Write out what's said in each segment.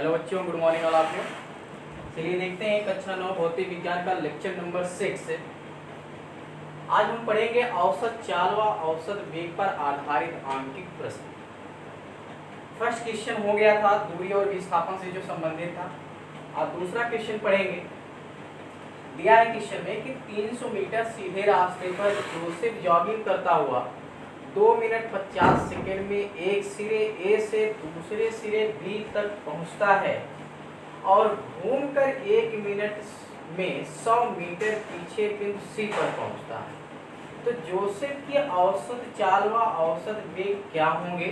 Hello बच्चों, good morning all of you. चलिए देखते हैं कक्षा 9 भौतिक विज्ञान का लेक्चर नंबर 6। आज हम पढ़ेंगे औसत चाल व औसत वेग पर आधारित आंकिक प्रश्न। फर्स्ट क्वेश्चन हो गया था दूरी और विस्थापन से जो संबंधित था। अब दूसरा क्वेश्चन पढ़ेंगे। दिया है क्वेश्चन में कि 300 मीटर सीधे रास्ते पर जोसेफ जॉगिंग करता हुआ 2 मिनट 50 सेकेंड में एक सिरे ए से दूसरे सिरे बी तक पहुंचता है और घूमकर 1 मिनट में 100 मीटर पीछे बिंदु सी पर पहुंचता है। तो जोसेफ की औसत चाल व औसत वेग क्या होंगे,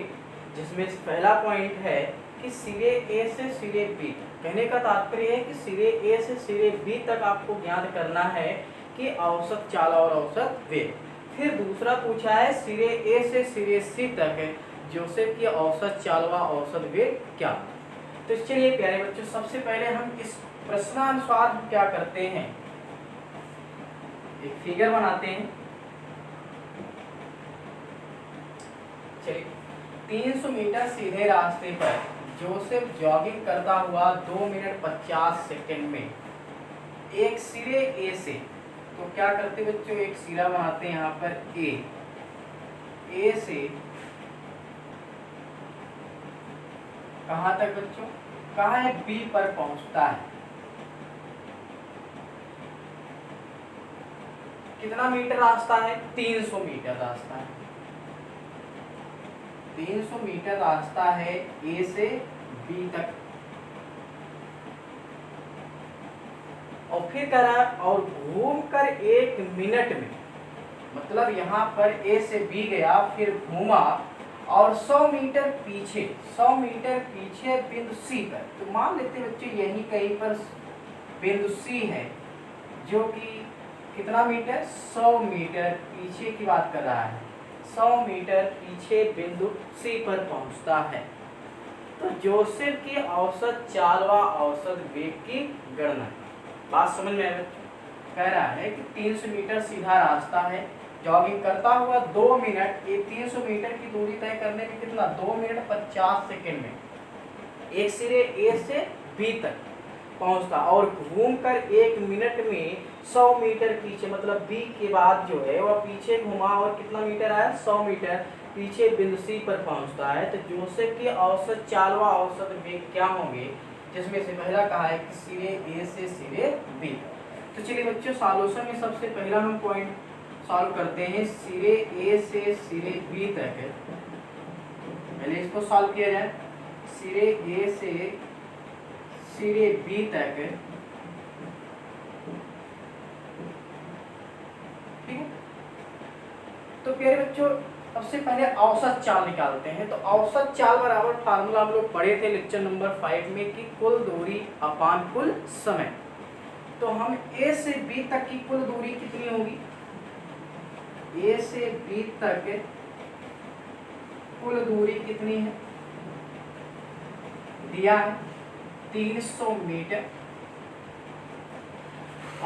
जिसमें पहला पॉइंट है कि सिरे ए से सिरे बी। कहने का तात्पर्य है कि सिरे ए से सिरे बी तक आपको ज्ञात करना है कि औसत चाल और औसत वेग। फिर दूसरा पूछा है सिरे ए से सिरे सी तक जोसेफ की औसत चाल व औसत वेग क्या। तो चलिए प्यारे बच्चों, सबसे पहले हम इस प्रश्नानुसार क्या करते हैं, एक फिगर बनाते हैं। चलिए, 300 मीटर सीधे रास्ते पर जोसेफ जॉगिंग करता हुआ 2 मिनट 50 सेकेंड में एक सिरे ए से, तो क्या करते बच्चों, एक सिरा बनाते हैं यहाँ पर ए से कहाँ तक बच्चों, कहाँ है, बी पर पहुंचता है। कितना मीटर रास्ता है, 300 मीटर रास्ता है। 300 मीटर रास्ता है ए से बी तक। और फिर कह रहा है और घूमकर 1 मिनट में, मतलब यहाँ पर ए से बी गया, फिर घूमा और 100 मीटर पीछे बिंदु सी पर। तो मान लेते बच्चों यही कहीं पर बिंदु सी है, जो कि कितना मीटर, 100 मीटर पीछे की बात कर रहा है। 100 मीटर पीछे बिंदु सी पर पहुंचता है। तो जोसेफ की औसत चाल व औसत वेग की गणना। बात समझ में आए? कह रहा है कि 300 मीटर सीधा रास्ता है, जॉगिंग करता हुआ 2 मिनट, ये 300 मीटर की दूरी तय करने में कितना, 2 मिनट 50 सेकेंड में एक सिरे ए से बी तक पहुंचता और घूमकर 1 मिनट में 100 मीटर पीछे, मतलब बी के बाद जो है वह पीछे घुमा और कितना मीटर आया, 100 मीटर पीछे बिंदु सी पर पहुंचता है। तो जोसेफ की औसत चाल व औसत वेग क्या होंगे, जिसमें से पहला कहा है कि सिरे ए से सिरे बी। तो चलिए बच्चों, सॉल्यूशन में सबसे पहला हम पॉइंट सॉल्व करते हैं। सिरे ए से सिरे बी तक, पहले इसको सॉल्व किया जाए। सिरे ए से सिरे बी तक, ठीक है। तो प्यारे बच्चों, सबसे पहले औसत चाल निकालते हैं। तो औसत चाल बराबर फार्मूला हम लोग पढ़े थे लेक्चर नंबर 5 में कि कुल दूरी अपान कुल समय। तो हम ए से बी तक की कुल दूरी कितनी होगी, ए से बी तक कुल दूरी कितनी है, दिया है 300 मीटर।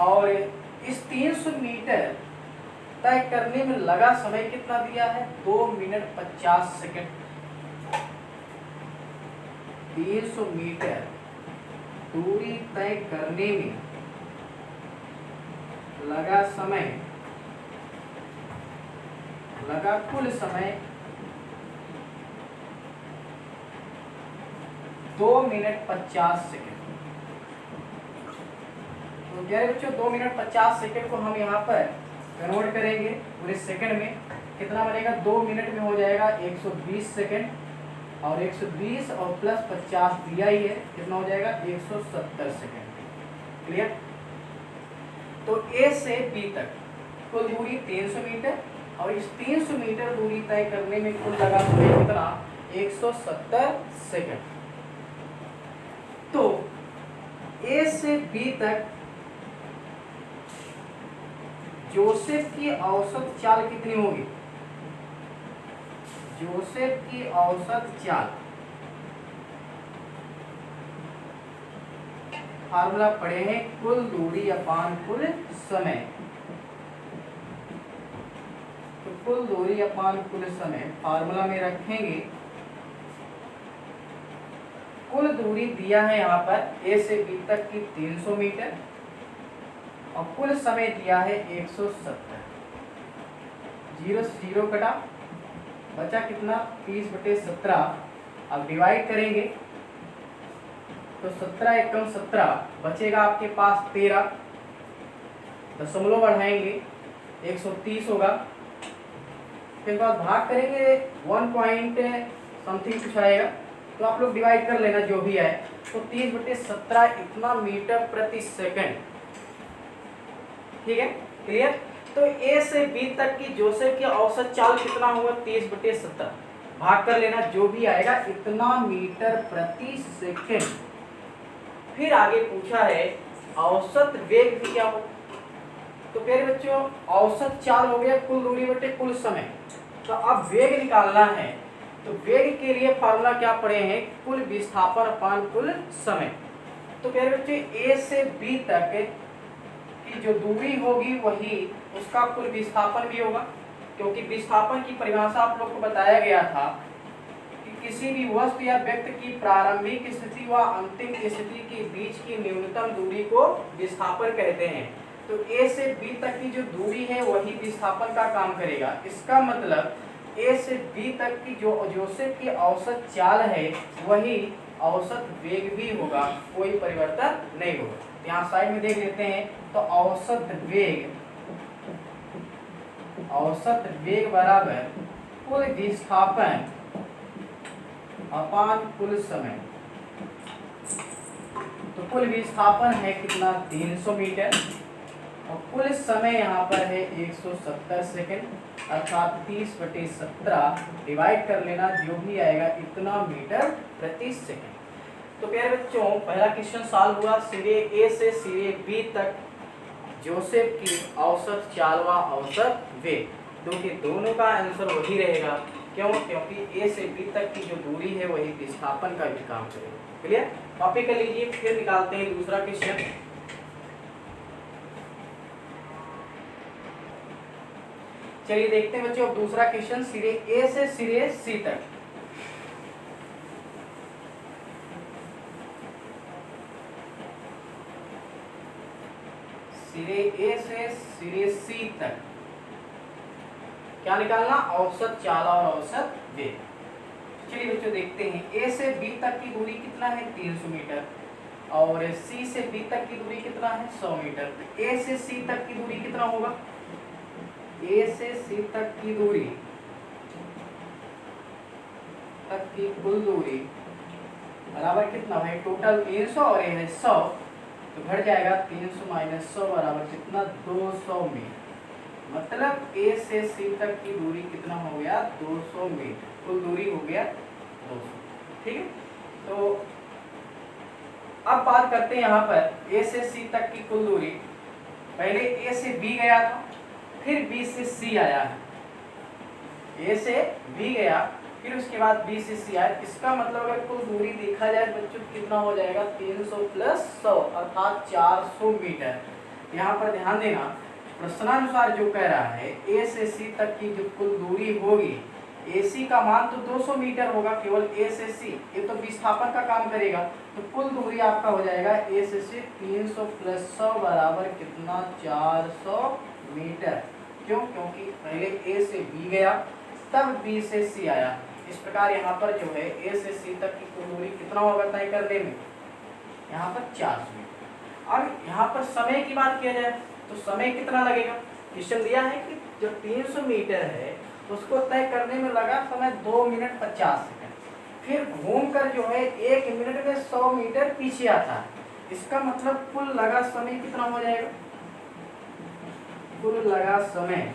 और इस 300 मीटर तय करने में लगा समय कितना दिया है, 2 मिनट 50 सेकेंड। 300 मीटर दूरी तय करने में लगा समय, लगा कुल समय 2 मिनट 50 सेकेंड। तो क्या है बच्चों, 2 मिनट 50 सेकेंड को हम यहाँ पर कन्वर्ट करेंगे पूरे सेकंड में, कितना बनेगा, 2 मिनट में हो जाएगा 120 सेकेंड। और 120 और प्लस 50 दिया ही है, कितना हो जाएगा, 170 सेकेंड। क्लियर। तो ए से बी तक कुल दूरी 300 मीटर और इस 300 मीटर दूरी तय करने में कुल लगा समय कितना, 170 सेकेंड। तो ए से बी तक जोसेफ की औसत चाल कितनी होगी, जोसेफ की औसत चाल, फार्मूला पढ़े हैं कुल दूरी अपान कुल समय। तो कुल दूरी अपान कुल समय फार्मूला में रखेंगे कुल दूरी दिया है यहाँ पर ए से बी तक की 300 मीटर और कुल समय दिया है 170। 0 से 0 कटा, बचा कितना 30/17। अब डिवाइड करेंगे तो 17 एकम 17 बचेगा आपके पास 13, दशमलव बढ़ाएंगे 130 होगा। फिर बाद भाग करेंगे 1 पॉइंट समथिंग कुछ आएगा, तो आप लोग डिवाइड कर लेना जो भी आए। तो 30/17 इतना मीटर प्रति सेकंड। ठीक है, क्लियर। तो ए से बी तक की जोसेफ की औसत चाल कितना होगा 30/17, भाग कर लेना जो भी आएगा इतना मीटर प्रति सेकंड। फिर आगे पूछा है औसत वेग भी क्या हो। तो फिर बच्चों औसत चाल हो गया कुल दूरी बटे कुल समय। तो अब वेग निकालना है, तो वेग के लिए फॉर्मूला क्या पढ़े हैं, कुल विस्थापन अपान कुल समय। तो फिर बच्चों ए से बी तक की जो दूरी होगी वही उसका कुल विस्थापन भी होगा, क्योंकि विस्थापन की परिभाषा आप लोग को बताया गया था कि किसी भी वस्तु या व्यक्ति की प्रारंभिक स्थिति व अंतिम स्थिति के बीच की न्यूनतम दूरी को विस्थापन कहते हैं। तो ए से बी तक की जो दूरी है वही विस्थापन का काम करेगा। इसका मतलब ए से बी तक की जो जोसेफ की औसत चाल है वही औसत वेग भी होगा, कोई परिवर्तन नहीं होगा। यहाँ साइड में देख लेते हैं, तो औसत वेग बराबर कुल विस्थापन अपान कुल समय। तो कुल विस्थापन है कितना 300 मीटर और कुल समय यहाँ पर है 170 सेकेंड, अर्थात 30/17 डिवाइड कर लेना जो भी आएगा इतना मीटर प्रति सेकेंड। तो प्यारे बच्चों पहला क्वेश्चन सॉल्व हुआ। सिरे ए से सिरे बी तक जोसेफ की औसत चाल व औसत वेग, क्योंकि दोनों का आंसर वही रहेगा। क्यों? क्योंकि ए से बी तक की जो दूरी है वही विस्थापन का भी काम करेगा। क्लियर, कॉपी कर लीजिए। फिर निकालते हैं दूसरा क्वेश्चन। चलिए देखते हैं बच्चों अब दूसरा क्वेश्चन सिरे ए से सिरे सी तक। सिरे ए से सिरे सी तक क्या निकालना, औसत चाल और औसत वेग। चलिए बच्चों देखते हैं, ए से बी तक की दूरी कितना है 300 मीटर और सी से बी तक की दूरी कितना है 100 मीटर। ए से सी तक की दूरी कितना होगा, ए से सी तक की दूरी तक की कुल दूरी बराबर कितना है, टोटल 300 और ये है 100, तो घट जाएगा 300 माइनस 100 बराबर कितना 200 मीटर। मतलब ए से सी तक की दूरी कितना हो गया 200 मीटर, कुल दूरी हो गया 200। ठीक है, तो अब बात करते हैं यहाँ पर ए से सी तक की कुल दूरी। पहले ए से बी गया था, फिर बी से सी आया है। ए से बी गया, फिर उसके बाद बी से सी आया। इसका मतलब अगर कुल दूरी देखा जाए बच्चों कितना हो जाएगा 300 प्लस 100 अर्थात 400 मीटर। यहाँ पर ध्यान देना, प्रश्नानुसार जो कह रहा है ए से सी तक की जो कुल दूरी होगी, ए सी का मान तो 200 मीटर होगा केवल ए से सी, ये तो विस्थापन का काम करेगा। तो कुल दूरी आपका हो जाएगा ए से सी 300 प्लस 100 बराबर कितना 400 मीटर। क्यों? क्योंकि पहले ए से बी गया तब बी से सी आया। इस प्रकार यहाँ पर जो है ए से सी तक की कुल दूरी कितना होगा तय करने में, यहाँ पर 400 मीटर। अब यहाँ पर समय की बात किया जाए तो समय कितना लगेगा, क्वेश्चन दिया है कि जो 300 मीटर है उसको तय करने में लगा समय 2 मिनट 50 सेकंड। फिर घूमकर जो है 1 मिनट में 100 मीटर पीछे आता है। इसका मतलब कुल लगा समय कितना हो जाएगा, कुल लगा समय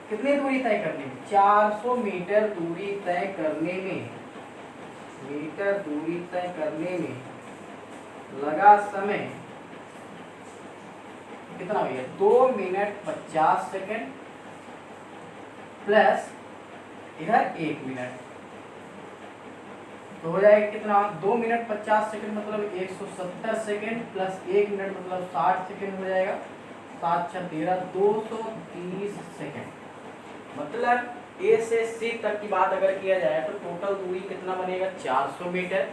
कितनी दूरी तय करने में 400 मीटर दूरी तय करने में, मीटर दूरी तय करने में लगा समय कितना हो गया 2 मिनट 50 सेकंड प्लस इधर 1 मिनट, तो हो जाएगा कितना 2 मिनट 50 सेकंड मतलब 170 सेकंड प्लस 1 मिनट मतलब 60 सेकंड हो जाएगा। 7 6 13 230 सेकंड। मतलब ए से सी तक की बात अगर किया जाए तो टोटल दूरी कितना बनेगा 400 मीटर।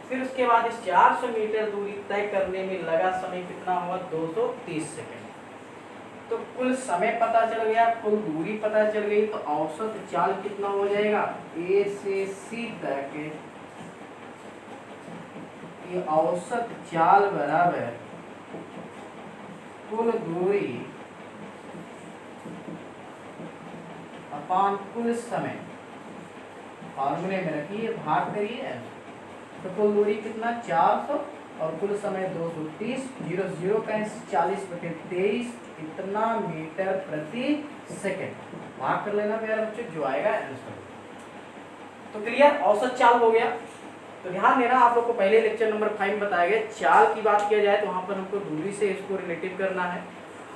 फिर उसके बाद इस 400 मीटर दूरी तय करने में लगा समय कितना हुआ 230 सेकंड। तो कुल समय पता चल गया, कुल दूरी पता चल गई, तो औसत चाल कितना हो जाएगा ए से सी तक ये औसत चाल बराबर कुल दूरी अपान कुल समय, फॉर्मूले में रखिए भाग करिए। तो कुल दूरी कितना 400 और कुल समय 230, 0 0 का 40/23 इतना मीटर प्रति सेकंड। भाग कर लेना प्यारे बच्चों, जो आएगा आंसर। तो क्लियर, औसत चाल हो गया। तो ध्यान देना, आप लोग को पहले लेक्चर नंबर 5 बताया गया चाल की बात किया जाए तो वहां पर हमको दूरी से इसको रिलेटिव करना है,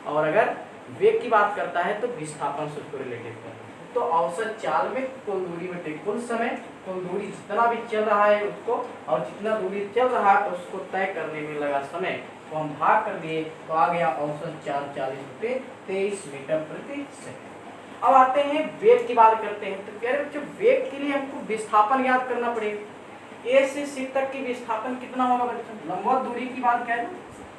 और अगर वेग की बात करता है तो विस्थापन से उसको रिलेटिव करना है। तो औसत चाल में कुल दूरी बटे कुल समय, कुल दूरी जितना भी चल रहा है उसको, और जितना दूरी चल रहा है उसको तय करने में लगा समय को हम भाग कर दिए, तो आ गया औसत चाल 40/23 मीटर प्रति सेकंड। अब आते हैं वेग की बात करते हैं। तो प्यारे बच्चों, वेग के लिए हमको विस्थापन याद करना पड़ेगा। ए से सी तक की विस्थापन कितना होगा बच्चों, लंबवत दूरी की बात करें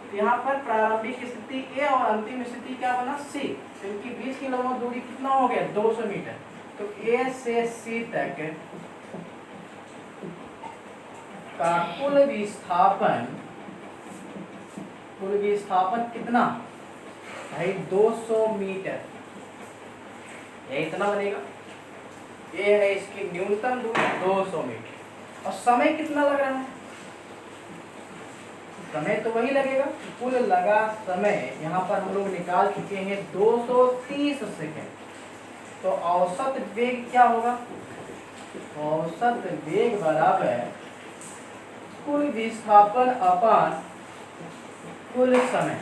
तो यहाँ पर प्रारंभिक स्थिति ए और अंतिम स्थिति क्या बना सी, तो इनकी बीच की लंबवत दूरी कितना हो गया 200 मीटर। तो ए से सी तक का कुल विस्थापन कितना भाई 200 मीटर, ये इतना बनेगा। ये है इसकी न्यूनतम दूरी 200 मीटर। और समय कितना लग रहा है, समय तो वही लगेगा, कुल लगा समय यहाँ पर हम लोग निकाल चुके हैं 230 सेकेंड। तो औसत वेग क्या होगा, औसत वेग बराबर कुल विस्थापन अपान कुल समय।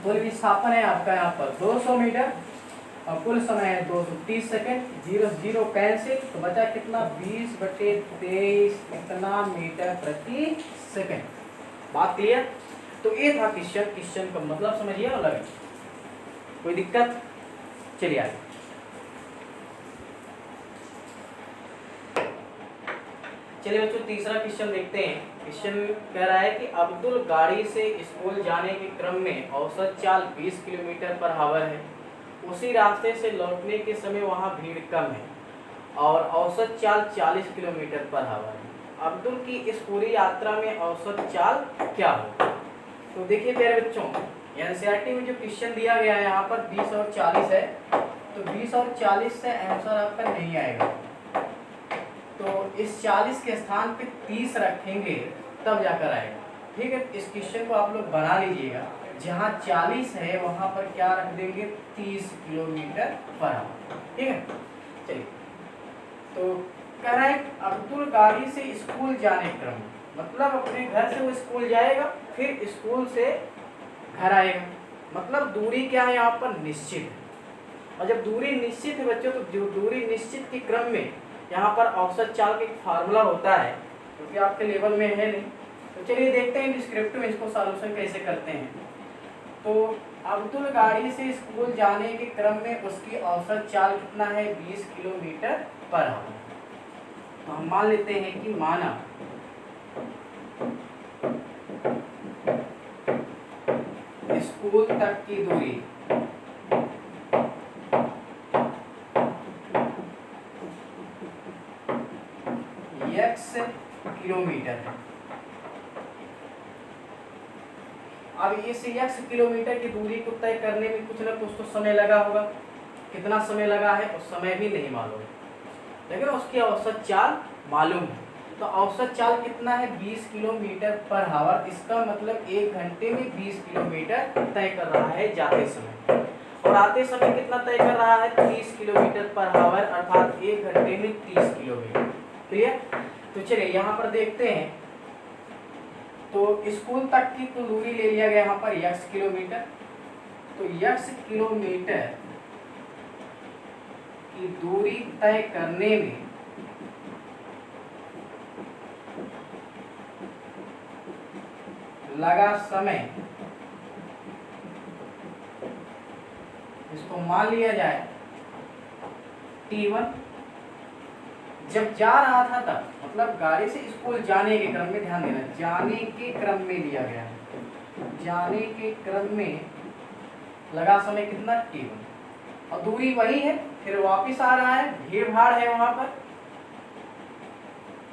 कुल विस्थापन है आपका यहाँ पर 200 मीटर और कुल समय है 230 सेकेंड, 0 0 कैंसिल, तो बचा कितना 20/23 इतना मीटर प्रति सेकेंड। बात क्लियर। तो ये था क्वेश्चन का मतलब समझिए और लगे, कोई दिक्कत। चलिए आगे। चलिए बच्चों, तीसरा क्वेश्चन देखते हैं। क्वेश्चन कह रहा है कि अब्दुल गाड़ी से स्कूल जाने के क्रम में औसत चाल 20 किलोमीटर पर आवर है। उसी रास्ते से लौटने के समय वहां भीड़ कम है और औसत चाल 40 किलोमीटर पर आवर है। अब्दुल की इस पूरी यात्रा में औसत चाल क्या हो। तो देखिए प्यारे बच्चों, एनसीईआरटी में जो क्वेश्चन दिया गया है यहाँ पर 20 और 40 है, तो 20 और 40 से आंसर आपका नहीं आएगा। तो इस 40 के स्थान पे 30 रखेंगे तब जाकर आएगा। ठीक है, इस क्वेश्चन को आप लोग बना लीजिएगा। जहाँ 40 है वहाँ पर क्या रख देंगे 30 किलोमीटर पर आवर। ठीक है, चलिए। तो कह रहा है अब्दुल गाड़ी से स्कूल जाने क्रम, मतलब अपने घर से वो स्कूल जाएगा फिर स्कूल से घर आएगा, मतलब दूरी क्या है यहाँ पर निश्चित है। और जब दूरी निश्चित है बच्चों, तो जो दूरी निश्चित के क्रम में यहाँ पर औसत चाल का एक फार्मूला होता है, क्योंकि आपके लेवल में है नहीं। तो चलिए देखते हैं डिस्क्रिप्टिव में इसको सॉल्यूशन कैसे करते हैं। तो अब्दुल गाड़ी से स्कूल जाने के क्रम में उसकी औसत चाल कितना है 20 किलोमीटर पर आवर। तो हम मान लेते हैं कि माना स्कूल तक की दूरी x किलोमीटर है। अब इस x किलोमीटर की दूरी को तय करने में कुछ ना कुछ तो समय लगा होगा। कितना समय लगा है उस समय भी नहीं मालूम, लेकिन उसकी औसत चाल मालूम है। तो औसत चाल कितना है 20 किलोमीटर पर आवर। इसका मतलब 1 घंटे में 20 किलोमीटर तय कर रहा है जाते समय, और आते समय कितना तय कर रहा है 30 किलोमीटर पर आवर, अर्थात 1 घंटे में 30 किलोमीटर। क्लियर। तो चलिए यहाँ पर देखते हैं। तो स्कूल तक की कुल दूरी ले लिया गया यहाँ पर x किलोमीटर। तो x किलोमीटर की दूरी तय करने में लगा समय, इसको मान लिया जाए T1। जब जा रहा था तब, मतलब गाड़ी से स्कूल जाने के क्रम में, ध्यान देना, जाने के क्रम में लिया गया है, जाने के क्रम में लगा समय कितना T1, और दूरी वही है, फिर वापिस आ रहा है, भीड़ भाड़ है वहां पर,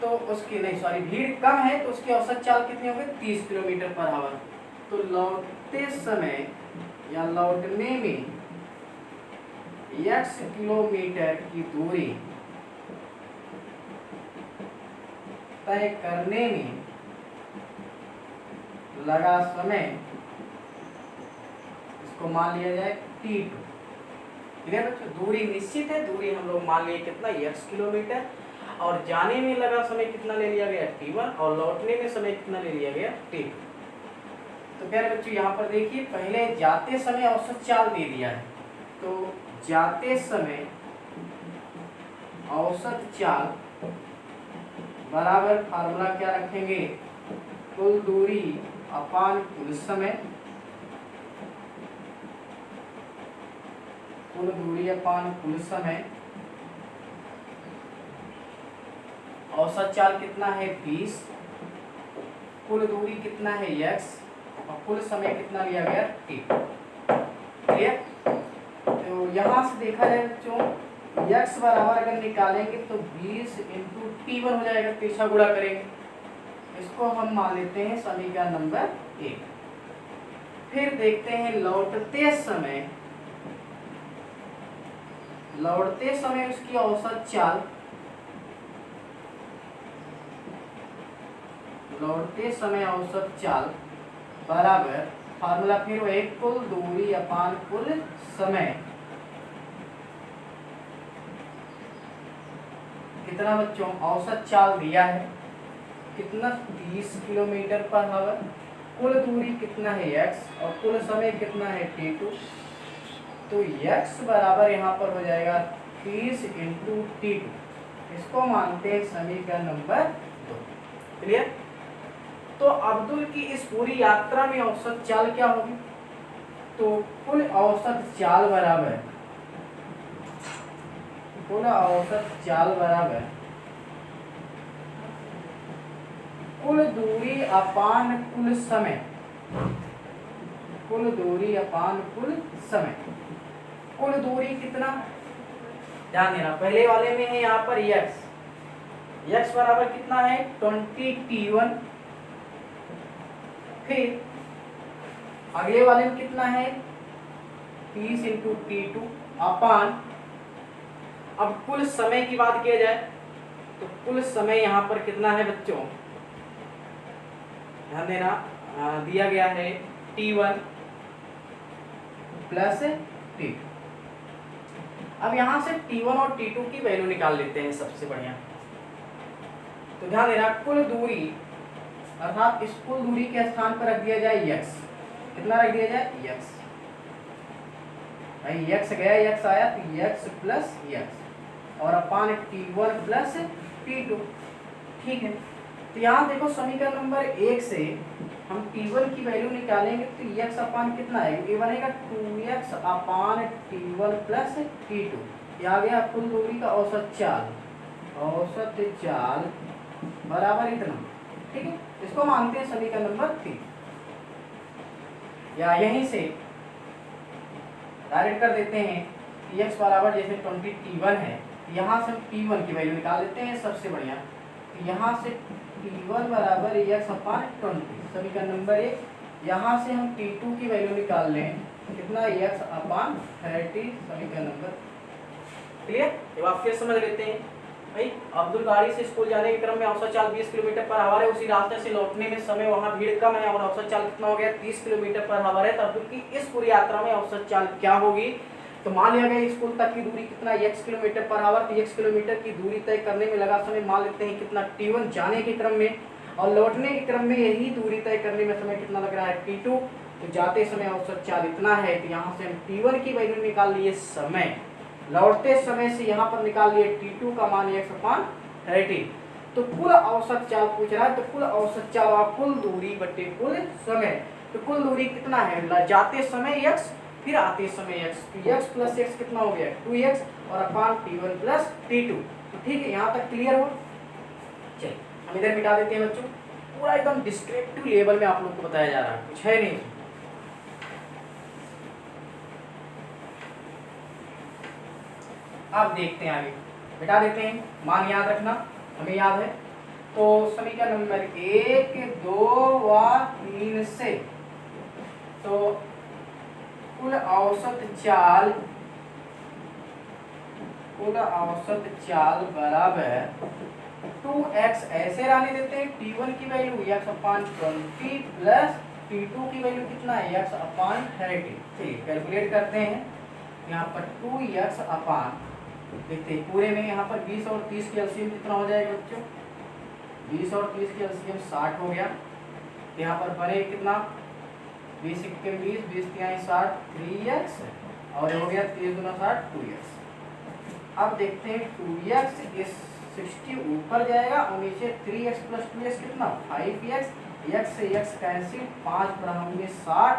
तो उसकी नहीं सॉरी भीड़ कम है, तो उसकी औसत चाल कितनी होगी 30 किलोमीटर पर आवर। तो लौटते समय या लौटने में x किलोमीटर की दूरी तय करने में लगा समय, इसको मान लिया जाए T2। ठीक है बच्चों, दूरी निश्चित है, दूरी हम लोग मान लिए कितना x किलोमीटर, और जाने में लगा समय कितना ले लिया गया T1, और लौटने में समय कितना ले लिया गया T2। तो प्यारे बच्चों यहाँ पर देखिए, पहले जाते समय औसत चाल दे दिया है, तो जाते समय औसत चाल बराबर फार्मूला क्या रखेंगे, कुल दूरी अपान कुल समय, कुल दूरी अपान कुल समय। औसत चाल कितना है 20, कुल दूरी कितना है x, और कुल समय कितना लिया गया t। क्लियर? तो यहाँ से देखा जाए बच्चों, x बराबर अगर निकालेंगे तो 20 इंटू T1 हो जाएगा, तिरछा गुणा करेंगे, इसको हम मान लेते हैं समीकरण नंबर 1। फिर देखते हैं लौटते समय, लौटते समय उसकी औसत चाल, लौटते समय औसत चाल बराबर फार्मूला फिर वही, कुल दूरी अपान कुल समय। कितना बच्चों औसत चाल दिया है कितना 30 किलोमीटर पर आवर, कुल दूरी कितना है x, और कुल समय कितना है T2। तो x बराबर यहाँ पर हो जाएगा 30 इंटू T2, इसको मानते हैं समीकरण नंबर 2। क्लियर? तो अब्दुल की इस पूरी यात्रा में औसत चाल क्या होगी, तो कुल औसत चाल बराबर, कुल औसत चाल बराबर कुल दूरी अपान कुल समय, कुल दूरी अपान कुल समय। कुल दूरी कितना, ध्यान देना, पहले वाले में है यहाँ पर x बराबर कितना है 20t1, फिर अगले वाले में कितना है 30 इंटू T2 अपान, अब कुल समय की बात किया जाए तो कुल समय यहाँ पर कितना है बच्चों, ध्यान देना, दिया गया है T1 प्लस T2। अब यहाँ से T1 और T2 की वैल्यू निकाल लेते हैं, सबसे बढ़िया। तो ध्यान देना, कुल दूरी अर्थात इस कुल दूरी के स्थान पर रख दिया जाए x, कितना रख दिया जाए x, भाई x गया x आया तो x प्लस x, और अपान T1 प्लस T2। ठीक है, तो यहाँ देखो समीकरण नंबर 1 से हम T1 की वैल्यू निकालेंगे तो x अपान कितना है, ये बनेगा 2x अपान T1 प्लस T2। ये आ गया कुल दूरी का औसत चाल, औसत चाल बराबर इतना। ठीक है, इसको मानते हैं समीकरण नंबर 3, या यहीं से डायरेक्ट कर देते हैं कि x बराबर जैसे 20t1 है, यहाँ से हम t1 की वैल्यू निकाल देते हैं, सबसे बढ़िया। तो यहाँ से t1 बराबर x अपान 20, समीकरण नंबर 1। यहाँ से हम t2 की वैल्यू निकाल लें, कितना x अपान 30, समीकरण नंबर। क्लियर? एक बार फिर समझ लेते हैं भाई, अब्दुल गाड़ी से स्कूल जाने के क्रम में औसत चाल 20 किलोमीटर पर आवर है, उसी रास्ते से लौटने में समय वहां भीड़ कम है और औसत चाल कितना हो गया 30 किलोमीटर पर आवर है। तो अब्दुल की इस पूरी यात्रा में औसत चाल क्या होगी, तो मान लिया गया स्कूल तक की दूरी कितना x किलोमीटर पर आवर, तो x किलोमीटर की दूरी तय करने में लगा समय मान लेते हैं कितना T1 जाने के क्रम में, और लौटने के क्रम में यही दूरी तय करने में समय कितना लग रहा है T2। तो जाते समय औसत चाल इतना है, तो यहाँ से हम T1 की वैल्यू निकाल लिए समय, लौटते समय से यहाँ पर निकाल लिए T2 का मान x अपान 30। तो कुल औसत चाल पूछ रहा है, तो कुल औसत चाल और कुल दूरी बटे कुल समय, तो कुल दूरी कितना है, जाते समय x फिर आते समय x, तो x प्लस x कितना हो गया 2x और अपान t1 प्लस t2। तो ठीक है, यहाँ तक क्लियर हो। चलिए हम इधर मिटा देते हैं बच्चों, पूरा एकदम डिस्क्रिप्टिव लेवल में आप लोग को बताया जा रहा है, कुछ है नहीं। अब देखते हैं आगे, मिटा देते हैं, मान याद रखना, हमें याद है। तो समीकरण नंबर 1, 2 व 3 से तो कुल औसत चाल बराबर 2x ऐसे रहने देते हैं, t1 की वैल्यू x अपान 20 प्लस t2 की वैल्यू कितना है x अपान 30। चलिए कैलकुलेट करते हैं, यहाँ पर 2x अपान, देखते हैं पूरे में यहाँ पर 20 और 30 की एलसीएम कितना हो जाएगा बच्चों, 20 और 30 की एलसीएम 60 हो गया। तो यहाँ पर बने कितना 20 के 20, 20 तिहाई 60, 3x और हो गया 30 दूना 60, 2x। अब देखते हैं 2x इस 60 ऊपर जाएगा और नीचे 3x प्लस 2x कितना 5x, x से x कैंसिल, 5 पर होंगे 60,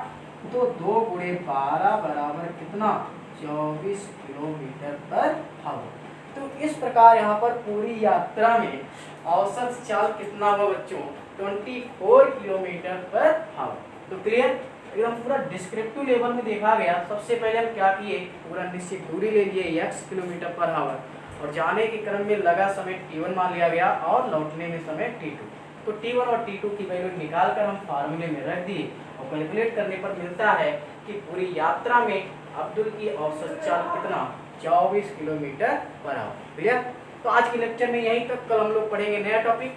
तो 2 गुणे 12 बराबर कितना 24 किलोमीटर पर आवर। तो इस प्रकार यहाँ पर पूरी यात्रा में औसत चाल कितना हुआ बच्चों 24 किलोमीटर पर आवर। तो क्लियर, एकदम पूरा डिस्क्रिप्टिव लेवल में देखा गया। सबसे पहले हम क्या किए, पूरा निश्चित दूरी ले लिए x किलोमीटर पर आवर और जाने के क्रम में लगा समय t1 मान लिया गया और लौटने में समय t2। तो t1 और t2 की वैल्यू निकाल कर हम फार्मूले में रख दिए और कैलकुलेट करने पर मिलता है कि पूरी यात्रा में अब्दुल की औसत चाल कितना 24 किलोमीटर पर आवर। क्लियर। तो आज के लेक्चर में यहीं तक, कल हम लोग पढ़ेंगे नया टॉपिक।